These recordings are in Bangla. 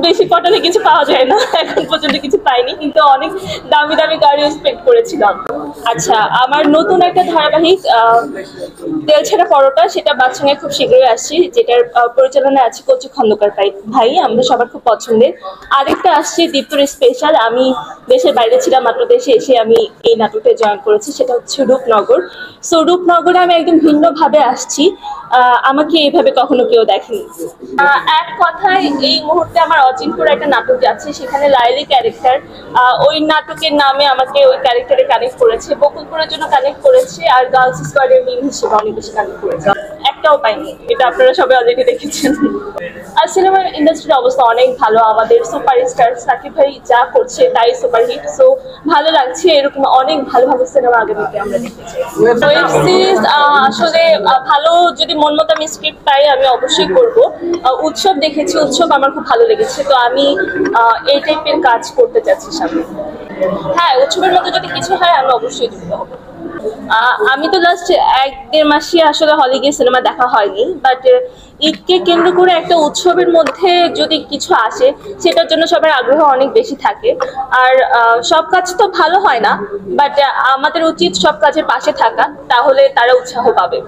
বেশি পটালে কিছু পাওয়া যায় না, এখন পর্যন্ত কিছু পাইনি, কিন্তু অনেক দামি দামি গাড়ি এক্সপেক্ট করেছিলাম। আচ্ছা, আমার নতুন একটা ধারাবাহিক তেলছাড়া পরোটা, সেটা বাচ্চাঙ্গায় খুব শীঘ্রই আসছে, যেটার পরিচালনায় আছে কচি খন্দকার ভাই, আমাদের সবার খুব পছন্দের। আরেকটা আসছে দীপ্তর স্পেশাল, আমি দেশের বাইরে ছিলাম, মাত্র দেশে এসে আমি এই নাটকটা জয়েন করেছি, সেটা হচ্ছে রূপনগর। সো রূপনগরে আমি একদম ভিন্নভাবে আসছি, আমাকে এইভাবে কখনো কেউ দেখেনি। এক কথায় এই মুহূর্তে আমার অচিনপুর একটা নাটক যাচ্ছে, সেখানে লাইলি ক্যারেক্টার, ওই নাটকের নামে আমাকে ওই ক্যারেক্টারে কানেক্ট করেছে, বকুলপুরের জন্য কানেক্ট করেছে, আর গার্লস স্কোয়াডের মিম হিসেবে অনেক বেশি কানেক্ট করেছে। একটাও পাইনি, এটা আপনারা সবাই অলরেডি দেখেছেন। আর সিনেমা ইন্ডাস্ট্রির অবস্থা অনেক ভালো, আমাদের সুপারস্টার সাকিব ভাই যা করছে তাই সুপারহিট। সো ভালো লাগছে, এরকম অনেক ভালো ভালো সিনেমা আগামীতে আমরা দেখতে চাই। ওয়েব সিরিজ আসলে ভালো যদি মন মতো আমি স্ক্রিপ্ট পাই আমি অবশ্যই করব। উৎসব দেখেছি, উৎসব আমার খুব ভালো লেগেছে, তো আমি এই টাইপের কাজ করতে চাচ্ছি সামনে। হ্যাঁ, উৎসবের মতো যদি কিছু হয় আমি অবশ্যই যুক্ত হব। আমি তো লাস্ট 1-1.5 মাসই আসলে হলে গিয়ে সিনেমা দেখা হয়নি, বাট ঈদকে কেন্দ্র করে একটা উৎসবের মধ্যে যদি কিছু আসে সেটার জন্য সবার আগ্রহ অনেক বেশি থাকে। আর সব কাজ তো ভালো হয় না, বাট আমাদের উচিত সব কাজের পাশে থাকা, তাহলে তারা উৎসাহ পাবে।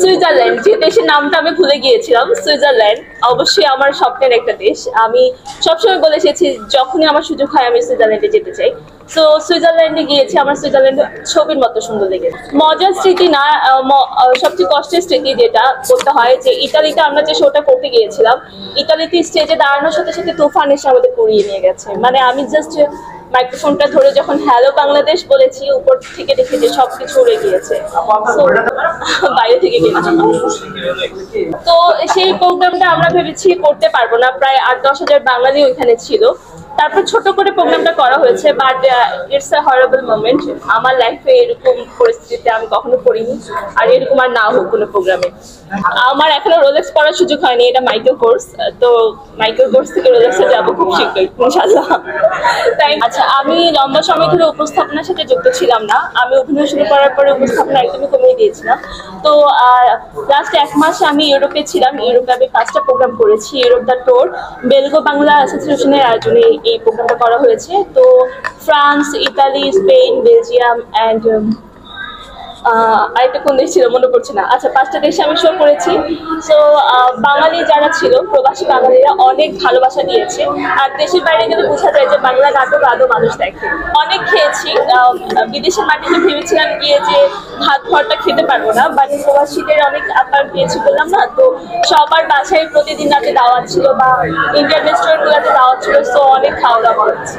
সুইজারল্যান্ড, যে দেশের নামটা আমি ভুলে গিয়েছিলাম, সুইজারল্যান্ড অবশ্যই আমার স্বপ্নের একটা দেশ। আমি সবসময় বলে এসেছি যখনই আমার সুযোগ হয় আমি সুইজারল্যান্ডে যেতে চাই। তো সুইজারল্যান্ডে গিয়েছি, আমার সুইজারল্যান্ড ছবির মতো সুন্দর লেগেছে। মজার স্মৃতি না, সবচেয়ে কষ্টের স্মৃতি যেটা করতে হয়, যে ইতালিতে আমরা যে শোটা করতে গিয়েছিলাম, ইতালিতে স্টেজে দাঁড়ানোর সাথে সাথে তুফান এসে আমাদের কুড়িয়ে নিয়ে গেছে। মানে আমি জাস্ট মাইক্রোফোনটা ধরে যখন হ্যালো বাংলাদেশ বলেছি, উপর থেকে দেখে যে সবকিছু উড়ে গিয়েছে, বাইরে থেকে গিয়েছে। তো সেই প্রোগ্রামটা আমরা ভেবেছি করতে পারবো না, প্রায় 8-10 হাজার বাঙালি ওইখানে ছিল। তারপর ছোট করে প্রোগ্রামটা করা হয়েছে, but it's a horrible moment. আমার লাইফে এরকম পরিস্থিতিতে আমি কখনো পড়িনি, আর এরকম আর না হোক কোনো প্রোগ্রামে। আমার এখনো রোলেক্স পড়ার সুযোগ হয়নি, এটা মাইক্রো কোর্স, তো মাইক্রো কোর্স থেকে রোলেক্সে যাবো খুব শীঘ্রই ইনশাআল্লাহ। তাই আচ্ছা, আমি লম্বা সময় ধরে উপস্থাপনার সাথে যুক্ত ছিলাম না, আমি অভিনয় শুরু করার পরে উপস্থাপনা একদমই কমিয়ে দিয়েছিলাম। তো লাস্ট 1 মাস আমি ইউরোপে ছিলাম, ইউরোপে আমি 5টা প্রোগ্রাম করেছি। ইউরোপ দ্য টোর বেলগো বাংলা অ্যাসোসিয়েশনের আয়োজনে এই প্রোগ্রামটা করা হয়েছে। তো France, Italy, Spain, Belgium and আরেকটা কোন দেশ ছিল মনে পড়ছে না। আচ্ছা, 5টা দেশে আমি শো করেছি। সো বাঙালি যারা ছিল, প্রবাসী বাঙালিরা অনেক ভালোবাসা দিয়েছে, আর দেশের বাইরে গেলে বোঝা যায় যে বাংলা নাটক আদৌ মানুষ দেখে। অনেক খেয়েছি, বিদেশের মাটিতে ভেবেছিলাম গিয়ে যে ভাত ভরটা খেতে পারবো না, বাট প্রবাসীদের অনেক আপ্যায়ন পেয়েছি বললাম না, তো সবার বাসায় প্রতিদিন রাতে দাওয়াত ছিল, বা ইন্ডিয়ান রেস্টুরেন্টগুলোতে দাওয়াত ছিল, সো অনেক খাওয়া দাওয়া করেছি।